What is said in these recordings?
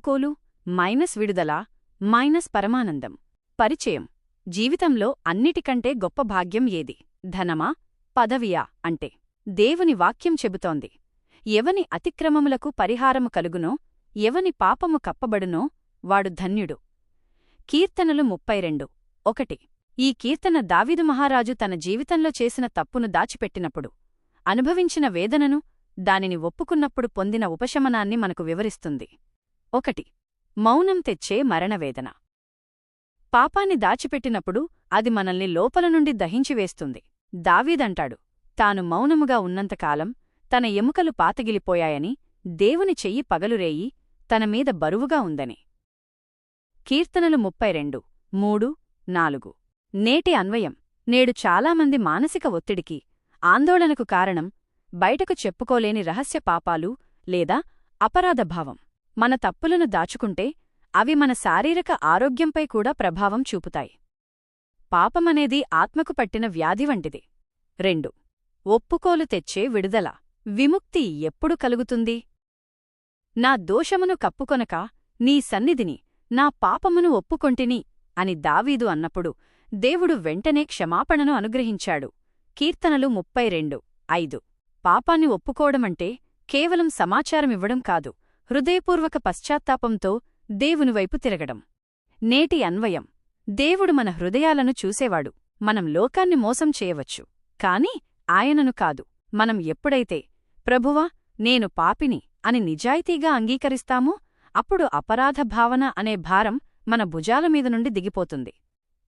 ఒప్పుకోలు -విడుదల -పరమానందం. పరిచయం. జీవితంలో అన్నిటికంటే గొప్ప భాగ్యం ఏది? ధనమా, పదవియా అంటే దేవుని వాక్యం చెబుతోంది, ఎవని అతిక్రమములకు పరిహారము కలుగునో, ఎవని పాపము కప్పబడునో వాడు ధన్యుడు. కీర్తనలు 32:1. ఈ కీర్తన దావీదు మహారాజు తన జీవితంలో చేసిన తప్పును దాచిపెట్టినప్పుడు అనుభవించిన వేదనను, దానిని ఒప్పుకున్నప్పుడు పొందిన ఉపశమనాన్ని మనకు వివరిస్తుంది. 1. మౌనం తెచ్చే మరణవేదన. పాపాన్ని దాచిపెట్టినప్పుడు అది మనల్ని లోపల నుండి దహించివేస్తుంది. దావీదంటాడు, తాను మౌనముగా ఉన్నంతకాలం తన ఎముకలు పాతగిలిపోయాయని, దేవుని చెయ్యి పగలురేయి తనమీద బరువుగా ఉందని. కీర్తనలు 32:3-4. నేటి అన్వయం. నేడు చాలామంది మానసిక ఒత్తిడికి, ఆందోళనకు కారణం బయటకు చెప్పుకోలేని రహస్య పాపాలు లేదా అపరాధభావం. మన తప్పులను దాచుకుంటే అవి మన శారీరక ఆరోగ్యంపై కూడా ప్రభావం చూపుతాయి. పాపమనేది ఆత్మకు పట్టిన వ్యాధి వంటిది. 2. ఒప్పుకోలు తెచ్చే విడుదల. విముక్తి ఎప్పుడు కలుగుతుంది? నా దోషమును కప్పుకొనక నీ సన్నిధిని, నా పాపమును ఒప్పుకొంటిని అని దావీదు అన్నప్పుడు దేవుడు వెంటనే క్షమాపణను అనుగ్రహించాడు. కీర్తనలు 32:5. పాపాన్ని ఒప్పుకోవడమంటే కేవలం సమాచారమివ్వడం కాదు, హృదయపూర్వక పశ్చాత్తాపంతో దేవునివైపు తిరగడం. నేటి అన్వయం. దేవుడు మన హృదయాలను చూసేవాడు. మనం లోకాన్ని మోసం చేయవచ్చు, కాని ఆయనను కాదు. మనం ఎప్పుడైతే ప్రభువా, నేను పాపిని అని నిజాయితీగా అంగీకరిస్తామో అప్పుడు అపరాధ భావన అనే భారం మన భుజాలమీద నుండి దిగిపోతుంది.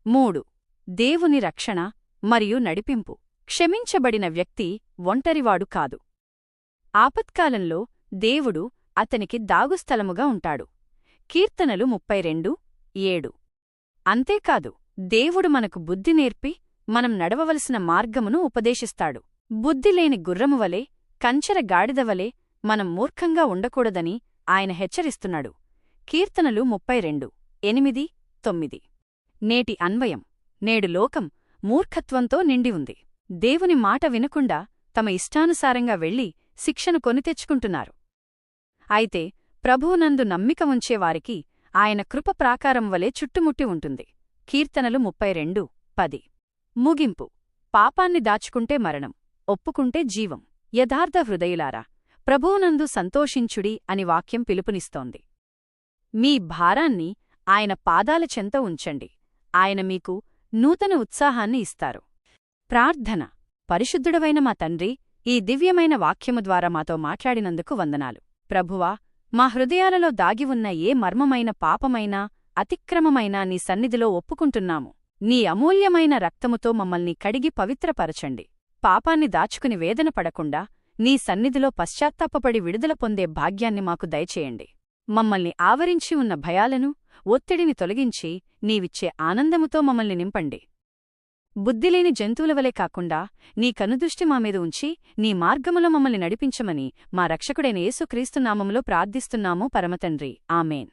3. దేవుని రక్షణ మరియు నడిపింపు. క్షమించబడిన వ్యక్తి ఒంటరివాడు కాదు. ఆపత్కాలంలో దేవుడు అతనికి దాగుస్థలముగా ఉంటాడు. కీర్తనలు 32:7. అంతేకాదు, దేవుడు మనకు బుద్ధి నేర్పి మనం నడవవలసిన మార్గమును ఉపదేశిస్తాడు. బుద్ధిలేని గుర్రమువలే, కంచర గాడిదవలే మనం మూర్ఖంగా ఉండకూడదని ఆయన హెచ్చరిస్తున్నాడు. కీర్తనలు 32:8-9. నేటి అన్వయం. నేడు లోకం మూర్ఖత్వంతో నిండి ఉంది. దేవుని మాట వినకుండా తమ ఇష్టానుసారంగా వెళ్లి శిక్షను కొనితెచ్చుకుంటున్నారు. అయితే ప్రభువునందు నమ్మిక ఉంచేవారికి ఆయన కృప ప్రాకారం వలె చుట్టుముట్టి ఉంటుంది. కీర్తనలు 32:10. ముగింపు. పాపాన్ని దాచుకుంటే మరణం, ఒప్పుకుంటే జీవం. యథార్థ హృదయులారా, ప్రభువునందు సంతోషించుడి అని వాక్యం పిలుపునిస్తోంది. మీ భారాన్ని ఆయన పాదాల చెంత ఉంచండి, ఆయన మీకు నూతన ఉత్సాహాన్ని ఇస్తారు. ప్రార్థన. పరిశుద్ధుడవైన మా తండ్రి, ఈ దివ్యమైన వాక్యము ద్వారా మాతో మాట్లాడినందుకు వందనాలు. ప్రభువా, మా హృదయాలలో దాగి ఉన్న ఏ మర్మమైన పాపమైనా, అతిక్రమమైనా నీ సన్నిధిలో ఒప్పుకుంటున్నాము. నీ అమూల్యమైన రక్తముతో మమ్మల్ని కడిగి పవిత్రపరచండి. పాపాన్ని దాచుకుని వేదన పడకుండా నీ సన్నిధిలో పశ్చాత్తాపపడి విడుదల పొందే భాగ్యాన్ని మాకు దయచేయండి. మమ్మల్ని ఆవరించి ఉన్న భయాలను, ఒత్తిడిని తొలగించి నీవిచ్చే ఆనందముతో మమ్మల్ని నింపండి. బుద్ధిలేని జంతువులవలే కాకుండా నీ కనుదృష్టి మామీద ఉంచి నీ మార్గములో మమ్మల్ని నడిపించమని మా రక్షకుడైన యేసుక్రీస్తు నామములో ప్రార్థిస్తున్నాము పరమతండ్రి. ఆమేన్.